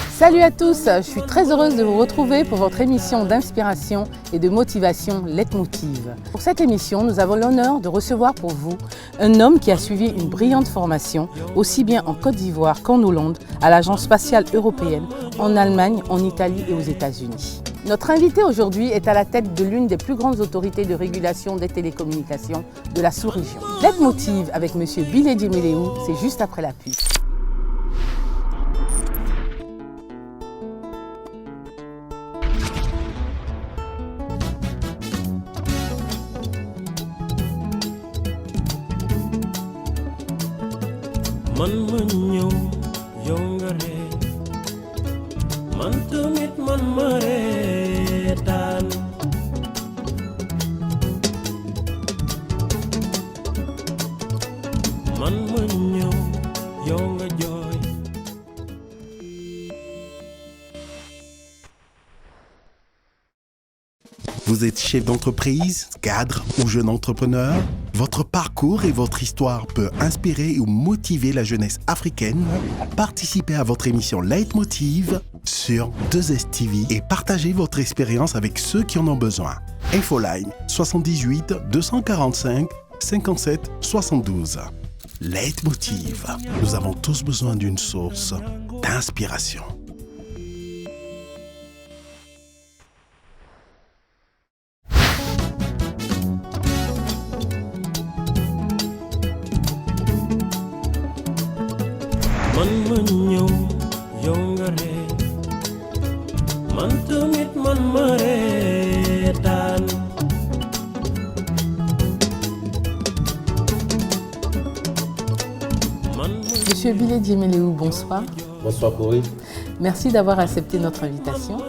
Salut à tous, je suis très heureuse de vous retrouver pour votre émission d'inspiration et de motivation Leitmotiv. Pour cette émission, nous avons l'honneur de recevoir pour vous un homme qui a suivi une brillante formation, aussi bien en Côte d'Ivoire qu'en Hollande, à l'Agence spatiale européenne, en Allemagne, en Italie et aux États-Unis. Notre invité aujourd'hui est à la tête de l'une des plus grandes autorités de régulation des télécommunications de la sous-région. Leitmotiv avec M. Bilé Djeméléou, c'est juste après la pub. Man ma ñëw yow nga ree man tamit man ma reetaan man ma ñëw yow nga jooy. Vous êtes chef d'entreprise, cadre ou jeune entrepreneur? Votre parcours et votre histoire peut inspirer ou motiver la jeunesse africaine. Participez à votre émission Leitmotiv sur 2STV et partagez votre expérience avec ceux qui en ont besoin. Infoline 78 245 57 72. Leitmotiv. Nous avons tous besoin d'une source d'inspiration. Man ma ñëw yow nga ree man tamit man ma reetaan. Monsieur Bilé Djeméléou, bonsoir. Bonsoir Corey. Merci d'avoir accepté notre invitation.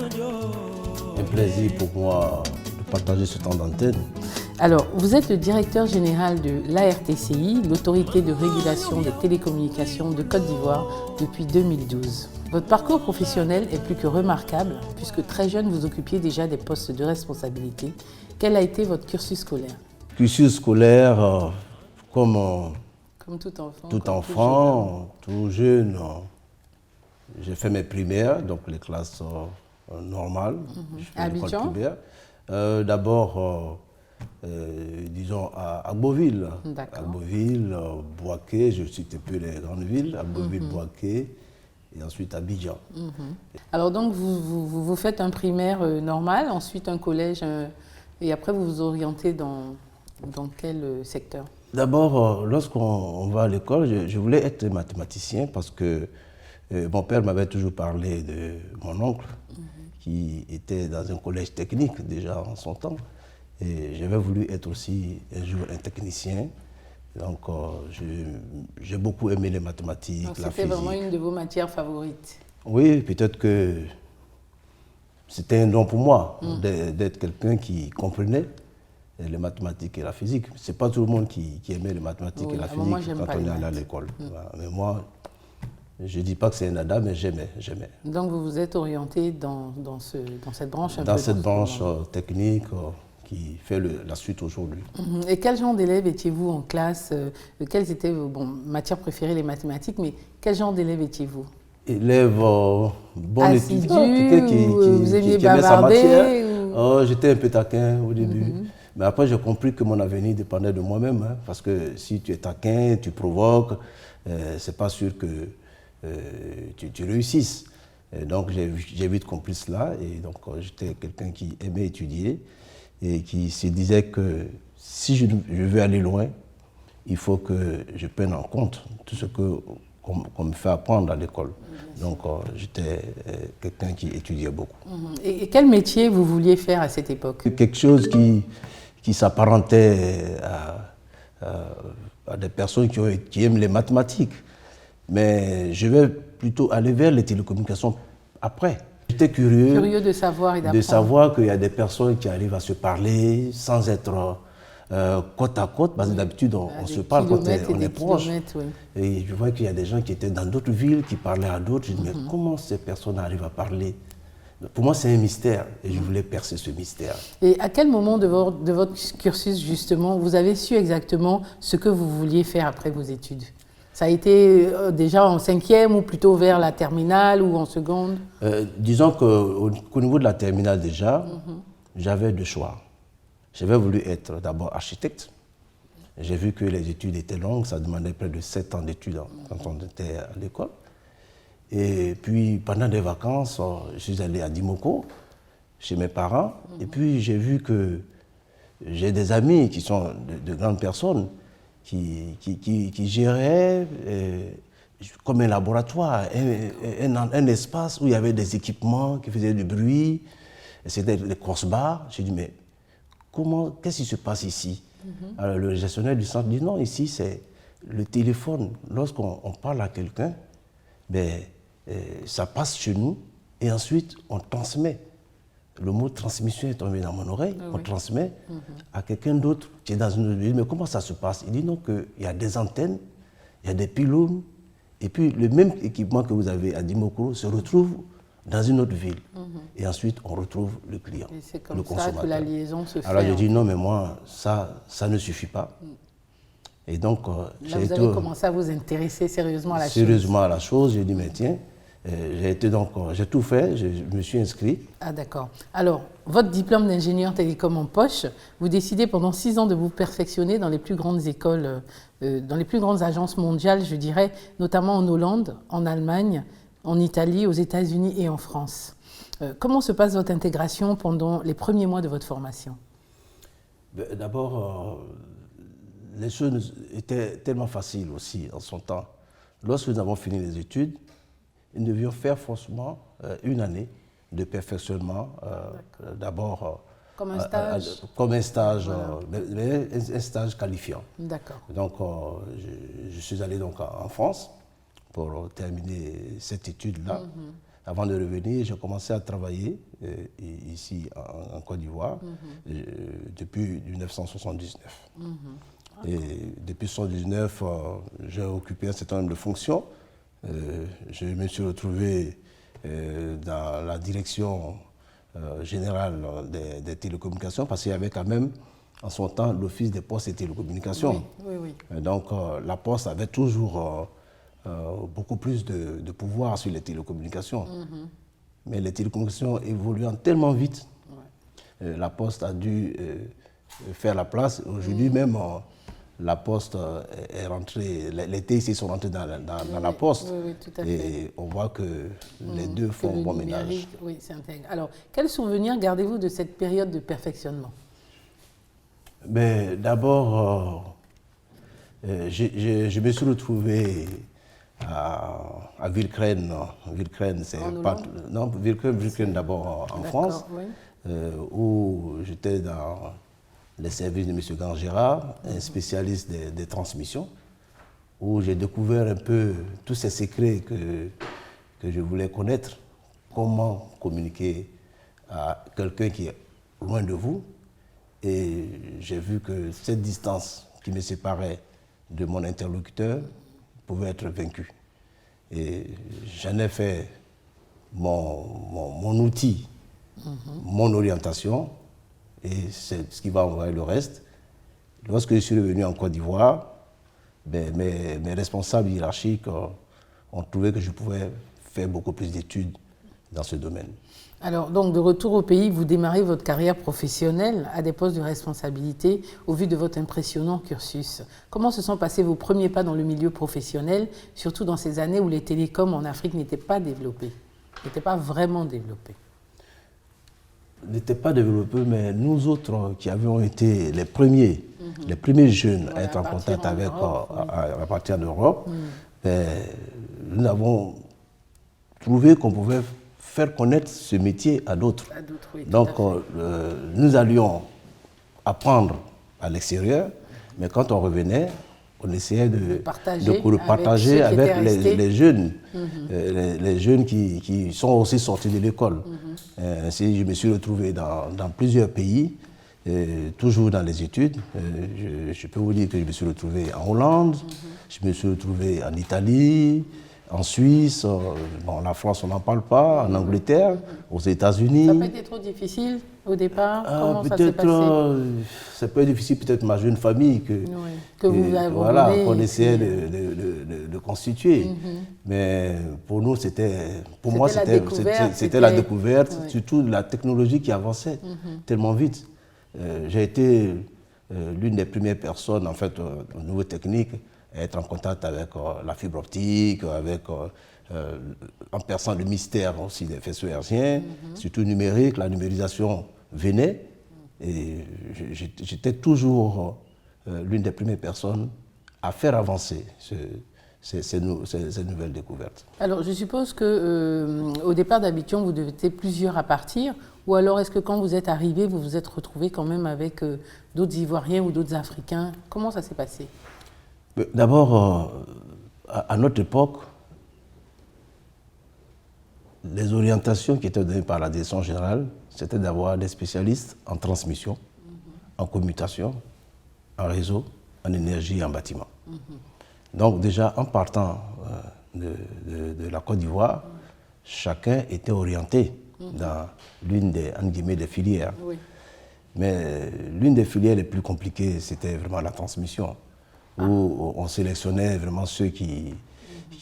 Un plaisir pour moi de partager ce temps d'antenne. Alors, vous êtes le directeur général de l'ARTCI, l'autorité de régulation des télécommunications de Côte d'Ivoire, depuis 2012. Votre parcours professionnel est plus que remarquable, puisque très jeune, vous occupiez déjà des postes de responsabilité. Quel a été votre cursus scolaire? Cursus scolaire, comme tout enfant. Tout enfant, tout jeune. J'ai fait mes primaires, donc les classes normales. À Abidjan? D'abord, disons à Beauville. À Beauville, Bouaké, je cite un peu les grandes villes, à Beauville, Bouaké, et ensuite à Abidjan. Alors donc vous faites un primaire normal, ensuite un collège, et après vous vous orientez dans quel secteur? D'abord, lorsqu'on va à l'école, je voulais être mathématicien parce que mon père m'avait toujours parlé de mon oncle qui était dans un collège technique déjà en son temps. Et j'avais voulu être aussi un jour un technicien. Donc j'ai beaucoup aimé les mathématiques, la physique. C'était vraiment une de vos matières favorites? Oui, peut-être que c'était un don pour moi d'être quelqu'un qui comprenait les mathématiques et la physique. Ce n'est pas tout le monde qui aimait les mathématiques et la physique quand on est allé à l'école. Mais moi, je ne dis pas que c'est un nada, mais j'aimais. Donc vous vous êtes orienté dans cette branche? Dans cette branche technique qui fait la suite aujourd'hui. Et quel genre d'élève étiez-vous en classe? Quelles étaient vos matières préférées, les mathématiques, mais quel genre d'élève étiez-vous? Élève bon étudiant, vous aimiez qui aimait sa matière. Ou... J'étais un peu taquin au début. Mais après, j'ai compris que mon avenir dépendait de moi-même. Parce que si tu es taquin, tu provoques, c'est pas sûr que tu réussisses. Et donc, j'ai vite compris cela. Et donc, j'étais quelqu'un qui aimait étudier et qui se disait que si je veux aller loin, il faut que je prenne en compte tout ce qu'on me fait apprendre à l'école. Donc, j'étais quelqu'un qui étudiait beaucoup. Et quel métier vous vouliez faire à cette époque? Quelque chose qui s'apparentait à des personnes qui aiment les mathématiques. Mais je vais plutôt aller vers les télécommunications après. J'étais curieux de savoir et d'apprendre. De savoir qu'il y a des personnes qui arrivent à se parler sans être côte à côte, parce que d'habitude on se parle quand on est proche. Oui. Et je vois qu'il y a des gens qui étaient dans d'autres villes, qui parlaient à d'autres. Je dis, mais comment ces personnes arrivent à parler? Pour moi, c'est un mystère et je voulais percer ce mystère. Et à quel moment de votre cursus, justement, vous avez su exactement ce que vous vouliez faire après vos études? Ça a été déjà en 5e ou plutôt vers la terminale ou en seconde? Disons qu'au niveau de la terminale déjà, j'avais deux choix. J'avais voulu être d'abord architecte. J'ai vu que les études étaient longues, ça demandait près de 7 ans d'études quand on était à l'école. Et puis pendant des vacances, je suis allé à Dimoko, chez mes parents, et puis j'ai vu que j'ai des amis qui sont de grandes personnes qui géraient comme un laboratoire, un espace où il y avait des équipements qui faisaient du bruit, c'était des crossbars. J'ai dit, mais qu'est-ce qui se passe ici? Alors le gestionnaire du centre dit, non, ici c'est le téléphone. Lorsqu'on parle à quelqu'un, ben, ça passe chez nous et ensuite on transmet. Le mot transmission est tombé dans mon oreille, on transmet à quelqu'un d'autre qui est dans une autre ville. Mais comment ça se passe? Il dit non, qu'il y a des antennes, il y a des pylônes, et puis le même équipement que vous avez à Dimoko se retrouve dans une autre ville. Et ensuite, on retrouve le client, c'est comme le ça consommateur. que la liaison se fait. Alors je dis non, mais moi, ça ne suffit pas. Et donc, là, vous avez commencé à vous intéresser sérieusement à la chose. Sérieusement à la chose, j'ai dit, mais tiens, j'ai tout fait, je me suis inscrit. Ah d'accord. Alors, votre diplôme d'ingénieur télécom en poche, vous décidez pendant 6 ans de vous perfectionner dans les plus grandes écoles, dans les plus grandes agences mondiales, je dirais, notamment en Hollande, en Allemagne, en Italie, aux États-Unis et en France. Comment se passe votre intégration pendant les premiers mois de votre formation? D'abord, les choses étaient tellement faciles aussi en son temps. Lorsque nous avons fini les études, nous devions faire forcément une année de perfectionnement, d'abord comme un stage, voilà. Mais un stage qualifiant. D'accord. Donc je suis allé donc en France pour terminer cette étude-là. Avant de revenir, j'ai commencé à travailler ici en Côte d'Ivoire depuis 1979. Et depuis 1979, j'ai occupé un certain nombre de fonctions. Je me suis retrouvé dans la direction générale des télécommunications parce qu'il y avait quand même en son temps l'Office des postes et télécommunications. Oui. Donc la Poste avait toujours beaucoup plus de pouvoir sur les télécommunications. Mais les télécommunications évoluant tellement vite, la Poste a dû faire la place. Aujourd'hui même, la Poste est rentrée, les TIC sont rentrés dans la Poste. Oui, tout à fait. Et on voit que les deux font bon ménage. Oui, c'est intègre. Alors, quels souvenirs gardez-vous de cette période de perfectionnement? D'abord, je me suis retrouvé à Villecreine. Villecreine, c'est pas. Non, Villecreine d'abord en France, où j'étais dans les services de M. Gangera, un spécialiste des transmissions, où j'ai découvert un peu tous ces secrets que je voulais connaître, comment communiquer à quelqu'un qui est loin de vous. Et j'ai vu que cette distance qui me séparait de mon interlocuteur pouvait être vaincue. Et j'en ai fait mon outil, mon orientation, et c'est ce qui va envoyer le reste. Lorsque je suis revenu en Côte d'Ivoire, mes responsables hiérarchiques ont trouvé que je pouvais faire beaucoup plus d'études dans ce domaine. Alors, donc, de retour au pays, vous démarrez votre carrière professionnelle à des postes de responsabilité au vu de votre impressionnant cursus. Comment se sont passés vos premiers pas dans le milieu professionnel, surtout dans ces années où les télécoms en Afrique n'étaient pas développés, n'étaient pas vraiment développés? N'étaient pas développés, mais nous autres qui avions été les premiers jeunes à être en contact avec, à partir d'Europe, nous avons trouvé qu'on pouvait faire connaître ce métier à d'autres. Oui, donc, nous allions apprendre à l'extérieur, mais quand on revenait, on essayait de partager avec les jeunes, les jeunes qui sont aussi sortis de l'école. Ainsi, je me suis retrouvé dans plusieurs pays, toujours dans les études. Je peux vous dire que je me suis retrouvé en Hollande, je me suis retrouvé en Italie, en Suisse, bon, la France, on n'en parle pas, en Angleterre, aux États-Unis. Ça n'a pas été trop difficile au départ? Comment ça s'est passé? Ça peut être difficile, peut-être ma jeune famille que vous avez voilà, qu'on essayait de constituer. Mais pour nous, moi, c'était la découverte, surtout la technologie qui avançait tellement vite. J'ai été l'une des premières personnes, en fait, au niveau technique, à être en contact avec la fibre optique, en perçant le mystère aussi des faisceaux hertziens, surtout numérique, la numérisation venait. Et j'étais toujours l'une des premières personnes à faire avancer ces nouvelles découvertes. Alors, je suppose qu'au départ d'Abidjan, vous étiez plusieurs à partir, ou alors est-ce que quand vous êtes arrivé, vous vous êtes retrouvé quand même avec d'autres Ivoiriens ou d'autres Africains? Comment ça s'est passé? D'abord, à notre époque, les orientations qui étaient données par la direction générale, c'était d'avoir des spécialistes en transmission, en commutation, en réseau, en énergie et en bâtiment. Donc déjà, en partant de la Côte d'Ivoire, chacun était orienté dans l'une des filières. Oui. Mais l'une des filières les plus compliquées, c'était vraiment la transmission, où on sélectionnait vraiment ceux qui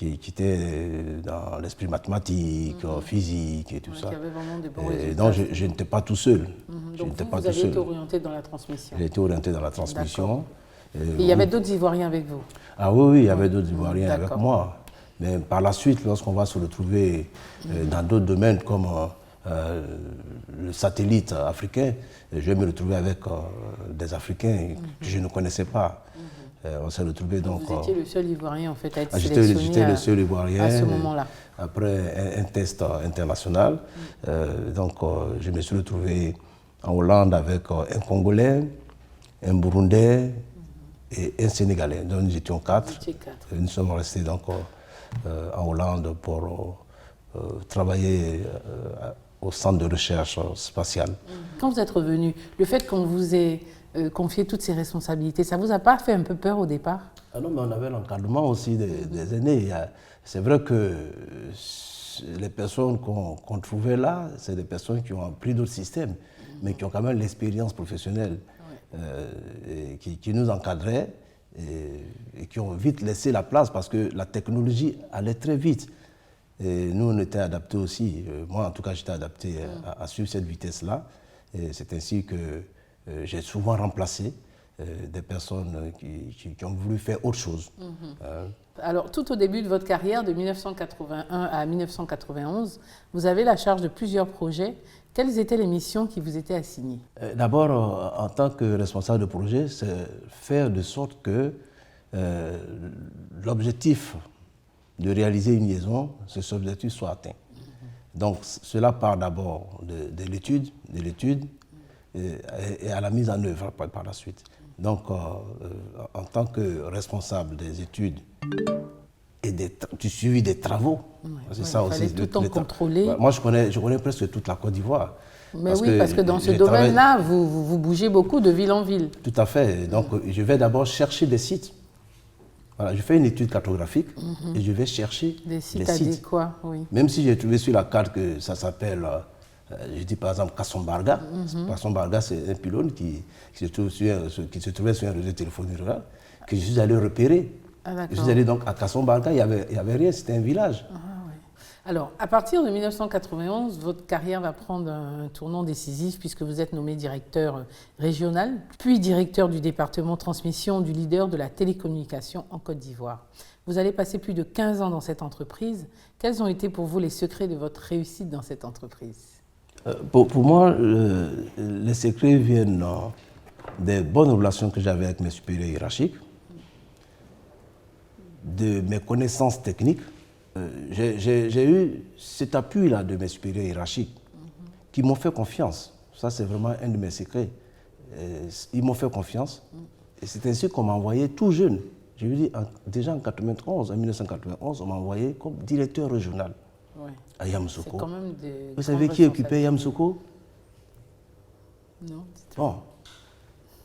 étaient dans l'esprit mathématique, physique et tout ça. Qui avaient vraiment des bons résultats. Donc je n'étais pas tout seul. Donc vous avez été orienté dans la transmission. J'ai été orienté dans la transmission. Et il y avait d'autres Ivoiriens avec vous? Ah oui, il y avait d'autres Ivoiriens avec moi. Mais par la suite, lorsqu'on va se retrouver dans d'autres domaines comme le satellite africain, je vais me retrouver avec des Africains que je ne connaissais pas. On s'est retrouvés donc. Vous étiez le seul Ivoirien en fait à être sélectionné j'étais le seul Ivoirien à ce moment-là. Après un test international, donc je me suis retrouvé en Hollande avec un Congolais, un Burundais et un Sénégalais. Donc nous étions quatre. Nous sommes restés donc en Hollande pour travailler au centre de recherche spatiale. Quand vous êtes revenu, le fait qu'on vous ait confié toutes ces responsabilités, ça ne vous a pas fait un peu peur au départ? Ah non, mais on avait l'encadrement aussi des aînés. C'est vrai que les personnes qu'on trouvait là, c'est des personnes qui ont appris d'autres systèmes, mais qui ont quand même l'expérience professionnelle, qui nous encadraient et qui ont vite laissé la place parce que la technologie allait très vite. Et nous, on était adaptés aussi. Moi, en tout cas, j'étais adapté à suivre cette vitesse-là. Et c'est ainsi que j'ai souvent remplacé des personnes qui ont voulu faire autre chose. Alors, tout au début de votre carrière, de 1981 à 1991, vous avez la charge de plusieurs projets. Quelles étaient les missions qui vous étaient assignées? D'abord, en tant que responsable de projet, c'est faire de sorte que l'objectif de réaliser une liaison, cet objectif soit atteint. Donc, cela part d'abord de l'étude et à la mise en œuvre par la suite. Donc, en tant que responsable des études et du suivi des travaux, c'est ça aussi. Il fallait tout le temps contrôler. Moi, je connais presque toute la Côte d'Ivoire. Mais parce que dans ce domaine-là, vous bougez beaucoup de ville en ville. Tout à fait. Donc, je vais d'abord chercher des sites. Voilà, je fais une étude cartographique et je vais chercher des sites adéquats. Oui. Même si j'ai trouvé sur la carte que ça s'appelle, je dis par exemple Kassombarga. Kassombarga, c'est un pylône qui se trouvait sur un réseau téléphonique rural que je suis allé repérer. Je suis allé donc à Kassombarga, il n'y avait rien, c'était un village. Alors, à partir de 1991, votre carrière va prendre un tournant décisif puisque vous êtes nommé directeur régional, puis directeur du département transmission du leader de la télécommunication en Côte d'Ivoire. Vous allez passer plus de 15 ans dans cette entreprise. Quels ont été pour vous les secrets de votre réussite dans cette entreprise? Pour moi, les secrets viennent des bonnes relations que j'avais avec mes supérieurs hiérarchiques, de mes connaissances techniques. J'ai eu cet appui-là de mes supérieurs hiérarchiques qui m'ont fait confiance. Ça, c'est vraiment un de mes secrets. Ils m'ont fait confiance et c'est ainsi qu'on m'a envoyé tout jeune. Je veux dire, déjà en 1991, on m'a envoyé comme directeur régional à Yamoussoukro. Vous savez qui occupait Yamoussoukro? Non. Bon,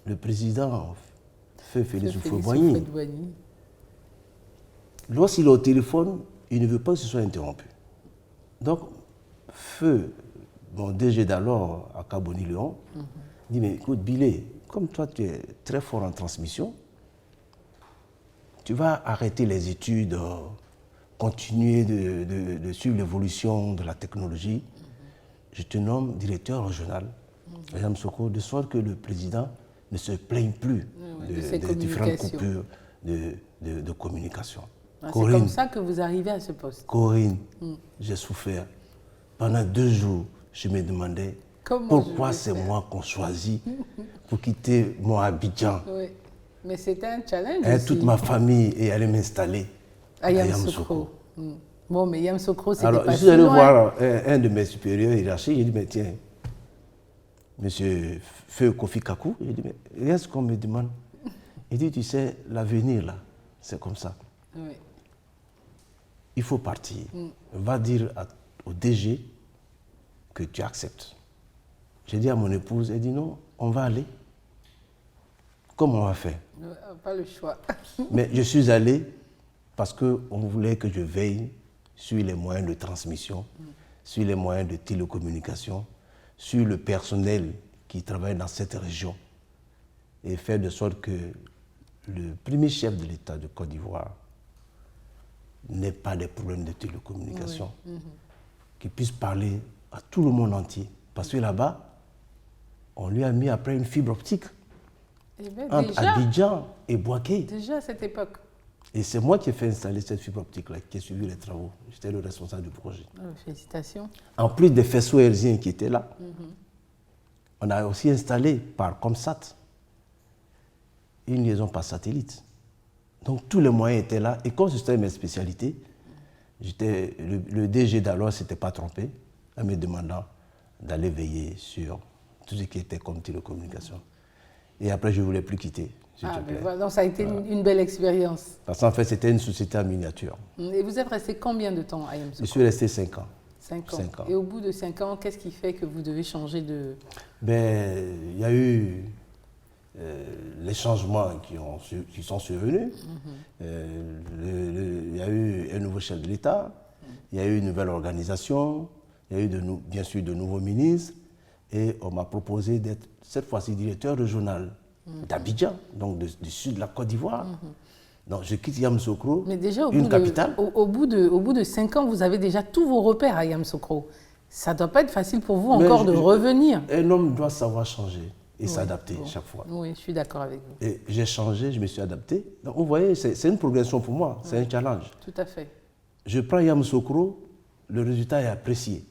le président Feu Félix Houphouët-Boigny. Lorsqu'il est au téléphone, il ne veut pas que ce soit interrompu. Donc, feu, mon DG d'alors à Carboni-Léon, dit, mais écoute, Bilé, comme toi tu es très fort en transmission, tu vas arrêter les études, continuer de suivre l'évolution de la technologie. Je te nomme directeur régional à Yamoussoukro, de sorte que le président ne se plaigne plus des différentes coupures de communication. Ah, c'est comme ça que vous arrivez à ce poste. Corinne, j'ai souffert. Pendant 2 jours, je me demandais pourquoi c'est moi qu'on choisit pour quitter mon Abidjan. Oui, mais c'était un challenge Et aussi. toute ma famille est allée m'installer à Yamoussoukro. Bon, mais Yamoussoukro, c'était Alors, pas je si suis allé loin. voir un de mes supérieurs hiérarchiques, j'ai dit, mais tiens, monsieur Feu Kofi Kakou, j'ai dit, mais regarde ce qu'on me demande. Il dit, tu sais, l'avenir, là, c'est comme ça. Oui. Il faut partir. Va dire au DG que tu acceptes. J'ai dit à mon épouse, elle dit non, on va aller. Comment on va faire? Pas le choix. Mais je suis allé parce qu'on voulait que je veille sur les moyens de transmission, sur les moyens de télécommunication, sur le personnel qui travaille dans cette région et faire de sorte que le premier chef de l'État de Côte d'Ivoire n'ait pas de problèmes de télécommunication, qu'il puisse parler à tout le monde entier. Parce que là-bas, on lui a mis après une fibre optique entre Abidjan et Bouaké. Déjà à cette époque. Et c'est moi qui ai fait installer cette fibre optique-là, qui a suivi les travaux. J'étais le responsable du projet. Félicitations. En plus des faisceaux hertziens qui étaient là, on a aussi installé par Comsat une liaison par satellite. Donc tous les moyens étaient là. Et comme c'était mes spécialités, le DG d'alors ne s'était pas trompé en me demandant d'aller veiller sur tout ce qui était comme télécommunication. Et après, je ne voulais plus quitter. Voilà, donc ça a été une belle expérience. Parce qu'en fait, c'était une société en miniature. Et vous êtes resté combien de temps à Yamoussoukro? Je suis resté 5 ans. 5 ans. Et au bout de 5 ans, qu'est-ce qui fait que vous devez changer de... Ben, il y a eu les changements qui sont survenus. Il y a eu un nouveau chef de l'État, il y a eu une nouvelle organisation, il y a eu bien sûr de nouveaux ministres. Et on m'a proposé d'être cette fois-ci directeur régional d'Abidjan, donc du sud de la Côte d'Ivoire. Donc je quitte Yamoussoukro, mais déjà, une capitale. Au bout de 5 ans, vous avez déjà tous vos repères à Yamoussoukro. Ça ne doit pas être facile pour vous encore de revenir. Un homme doit savoir changer et s'adapter chaque fois. Oui, je suis d'accord avec vous. Et j'ai changé, je me suis adapté. Donc vous voyez, c'est une progression pour moi, c'est un challenge. Tout à fait. Je prends Yamoussoukro, le résultat est apprécié.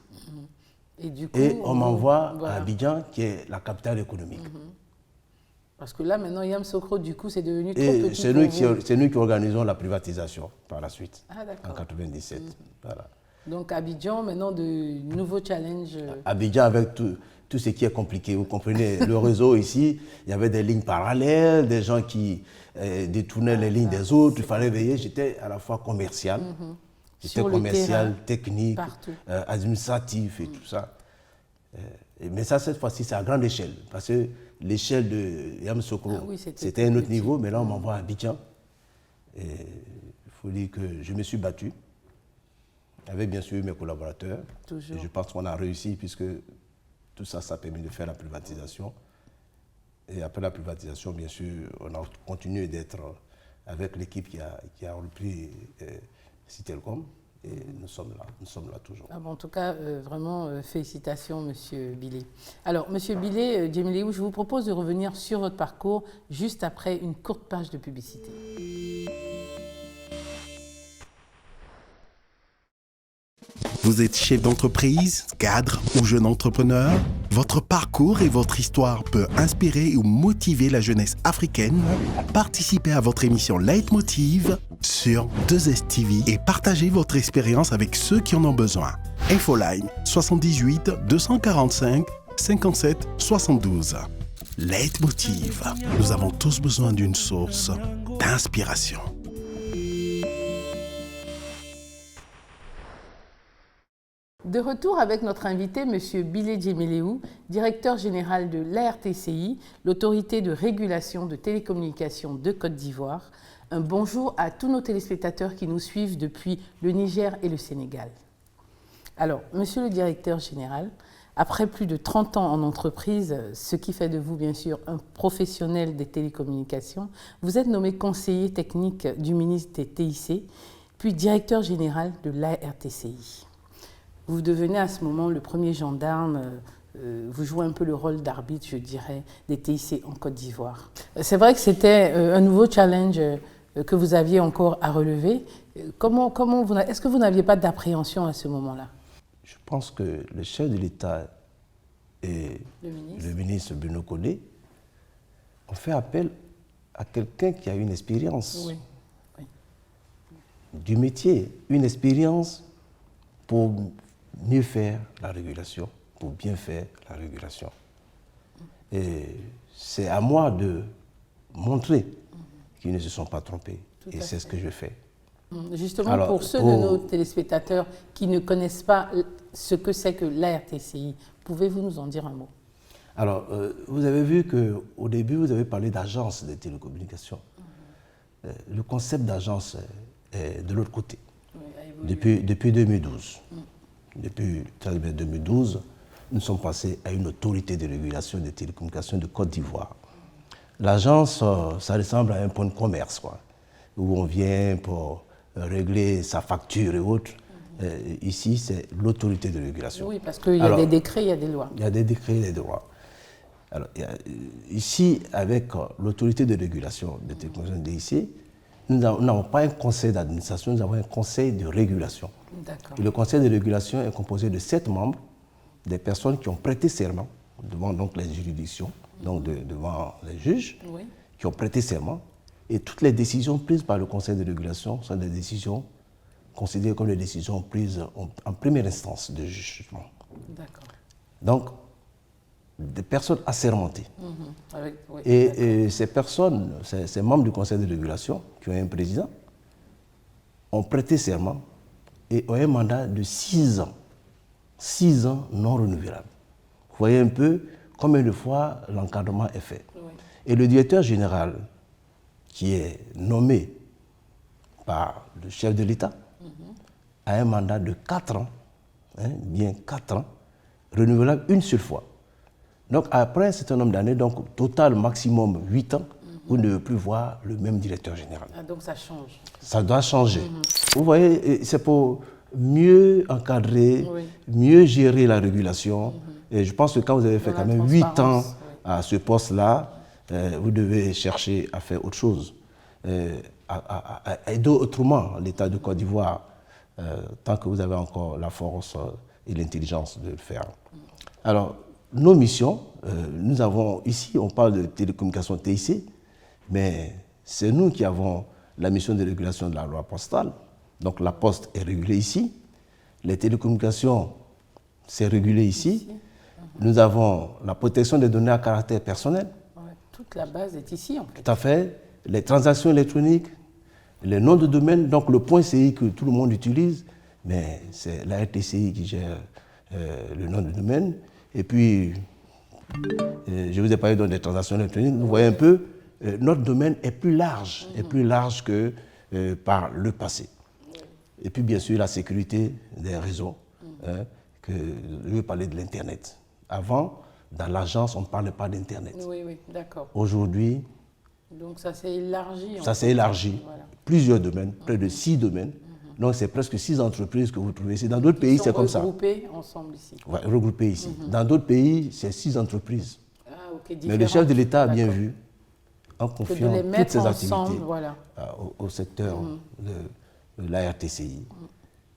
Et, du coup, on m'envoie à Abidjan, qui est la capitale économique. Parce que là, maintenant, Yamoussoukro, du coup, c'est devenu trop Et petit pour vous. c'est nous qui organisons la privatisation par la suite, en 1997. Voilà. Donc Abidjan, maintenant, de nouveaux challenges. Abidjan avec tout ce qui est compliqué. Vous comprenez, le réseau ici, il y avait des lignes parallèles, des gens qui détournaient les lignes des autres. Il fallait veiller. J'étais à la fois commercial, j'étais commercial, technique, administratif et tout ça. Mais ça, cette fois-ci, c'est à grande échelle. Parce que l'échelle de Yamoussoukro, c'était un autre niveau. Mais là, on m'envoie à Abidjan. Et il faut dire que je me suis battu, avec bien sûr mes collaborateurs. Toujours. Et je pense qu'on a réussi, puisque tout ça, ça a permis de faire la privatisation. Et après la privatisation, bien sûr, on a continué d'être avec l'équipe qui a repris Citelcom. Et nous sommes là toujours. En tout cas, vraiment, félicitations, Monsieur Bilé. Alors, Monsieur Bilé, Djemileou, je vous propose de revenir sur votre parcours juste après une courte page de publicité. Vous êtes chef d'entreprise, cadre ou jeune entrepreneur? Votre parcours et votre histoire peut inspirer ou motiver la jeunesse africaine. Participez à votre émission Leitmotiv sur 2STV et partagez votre expérience avec ceux qui en ont besoin. Infoline 78 245 57 72. Leitmotiv. Nous avons tous besoin d'une source d'inspiration. De retour avec notre invité, M. Bilé Djemileou, directeur général de l'ARTCI, l'autorité de régulation de télécommunications de Côte d'Ivoire. Un bonjour à tous nos téléspectateurs qui nous suivent depuis le Niger et le Sénégal. Alors, monsieur le directeur général, après plus de 30 ans en entreprise, ce qui fait de vous, bien sûr, un professionnel des télécommunications, vous êtes nommé conseiller technique du ministre des TIC, puis directeur général de l'ARTCI. Vous devenez à ce moment le premier gendarme, vous jouez un peu le rôle d'arbitre, je dirais, des TIC en Côte d'Ivoire. C'est vrai que c'était un nouveau challenge que vous aviez encore à relever. Est-ce que vous n'aviez pas d'appréhension à ce moment-là? Je pense que le chef de l'État et le ministre Bruno Collé ont fait appel à quelqu'un qui a une expérience du métier, une expérience pour mieux faire la régulation, pour bien faire la régulation. Et c'est à moi de montrer qu'ils ne se sont pas trompés. Et c'est ce que je fais. Justement, alors, pour ceux de nos téléspectateurs qui ne connaissent pas ce que c'est que l'ARTCI, pouvez-vous nous en dire un mot? Alors, vous avez vu qu'au début, vous avez parlé d'agence de télécommunications. Le concept d'agence est de l'autre côté, depuis 2012. Depuis 2012, nous sommes passés à une autorité de régulation des télécommunications de Côte d'Ivoire. L'agence, ça ressemble à un point de commerce, quoi, où on vient pour régler sa facture et autres. Ici, c'est l'autorité de régulation. Oui, parce qu'il y a des décrets, il y a des lois. Il y a des décrets et des lois. Alors, ici, avec l'autorité de régulation des télécommunications DIC, nous n'avons pas un conseil d'administration, nous avons un conseil de régulation. Et le conseil de régulation est composé de 7 membres, des personnes qui ont prêté serment devant donc, les juridictions, donc devant les juges, qui ont prêté serment. Et toutes les décisions prises par le conseil de régulation sont des décisions considérées comme des décisions prises en première instance de jugement. Donc, des personnes assermentées. Et ces personnes, ces membres du conseil de régulation, qui ont un président, ont prêté serment et ont un mandat de 6 ans. 6 ans non renouvelables. Vous voyez un peu combien de fois l'encadrement est fait. Et le directeur général, qui est nommé par le chef de l'État, a un mandat de 4 ans, bien 4 ans, renouvelable une seule fois. Donc après un certain nombre d'années, donc total maximum 8 ans, vous ne devez plus voir le même directeur général. Ah, donc ça change. Ça doit changer. Vous voyez, c'est pour mieux encadrer, mieux gérer la régulation. Et je pense que quand vous avez fait quand même 8 ans à ce poste-là, vous devez chercher à faire autre chose, à aider autrement l'État de Côte d'Ivoire, tant que vous avez encore la force et l'intelligence de le faire. Alors, nos missions, nous avons ici, on parle de télécommunications TIC, mais c'est nous qui avons la mission de régulation de la loi postale. Donc la poste est régulée ici, les télécommunications, c'est régulé ici. Nous avons la protection des données à caractère personnel. Toute la base est ici, en fait. Tout à fait. Les transactions électroniques, les noms de domaine, donc le point CI que tout le monde utilise, mais c'est la RTCI qui gère le nom de domaine. Et puis, je vous ai parlé des transactions électroniques. Vous voyez un peu, notre domaine est plus large, que par le passé. Et puis, bien sûr, la sécurité des réseaux. Je vais parler de l'Internet. Avant, dans l'agence, on ne parlait pas d'Internet. Oui, d'accord. Aujourd'hui, donc ça s'est élargi. Ça s'est élargi. Voilà. Plusieurs domaines, près de 6 domaines. Donc c'est presque 6 entreprises que vous trouvez ici. Dans d'autres pays, c'est comme ça. Regroupées ensemble ici. Ouais, regroupées ici. Dans d'autres pays, c'est 6 entreprises. Ah, okay, mais le chef de l'État a bien vu, en confiant toutes ses activités au secteur de l'ARTCI.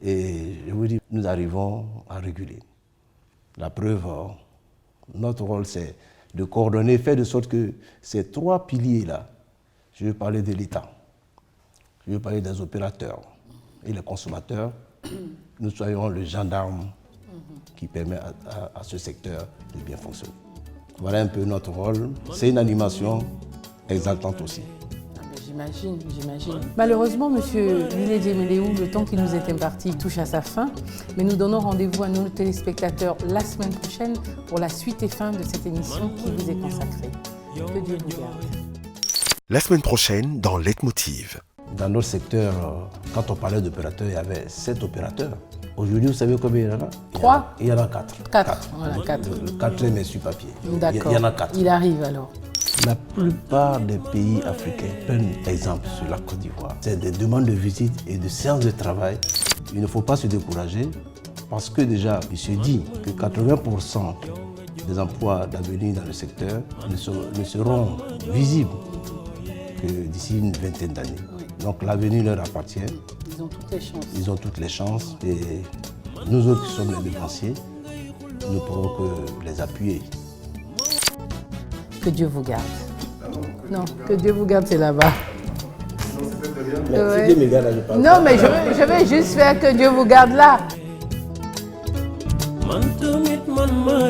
Et je vous dis, nous arrivons à réguler. La preuve, notre rôle, c'est de coordonner, faire de sorte que ces 3 piliers-là, je vais parler de l'État, je vais parler des opérateurs et les consommateurs, nous soyons le gendarme qui permet à ce secteur de bien fonctionner. Voilà un peu notre rôle. C'est une animation exaltante aussi. J'imagine. Malheureusement, Monsieur Lilé Djeméléou, le temps qui nous est imparti touche à sa fin, mais nous donnons rendez-vous à nos téléspectateurs la semaine prochaine pour la suite et fin de cette émission qui vous est consacrée. Que Dieu vous garde. La semaine prochaine, dans Leitmotiv. Dans notre secteur, quand on parlait d'opérateurs, il y avait 7 opérateurs. Aujourd'hui, vous savez combien il y en a? 3? Il y en a 4. 4. Voilà, 4. Le 4e est sur papier. D'accord. Il y en a 4. Il arrive alors. La plupart des pays africains prennent exemple sur la Côte d'Ivoire. C'est des demandes de visite et de séances de travail. Il ne faut pas se décourager parce que déjà, il se dit que 80% des emplois d'avenir dans le secteur ne seront visibles que d'ici une vingtaine d'années. Donc l'avenir leur appartient. Ils ont toutes les chances. Ils ont toutes les chances et nous autres qui sommes les dépensiers, nous ne pourrons que les appuyer. Que Dieu vous garde. Non, que Dieu vous garde, c'est là-bas. Ouais. Si Dieu me garde, je parle. Non, mais je vais juste faire que Dieu vous garde là. Man tamit man ma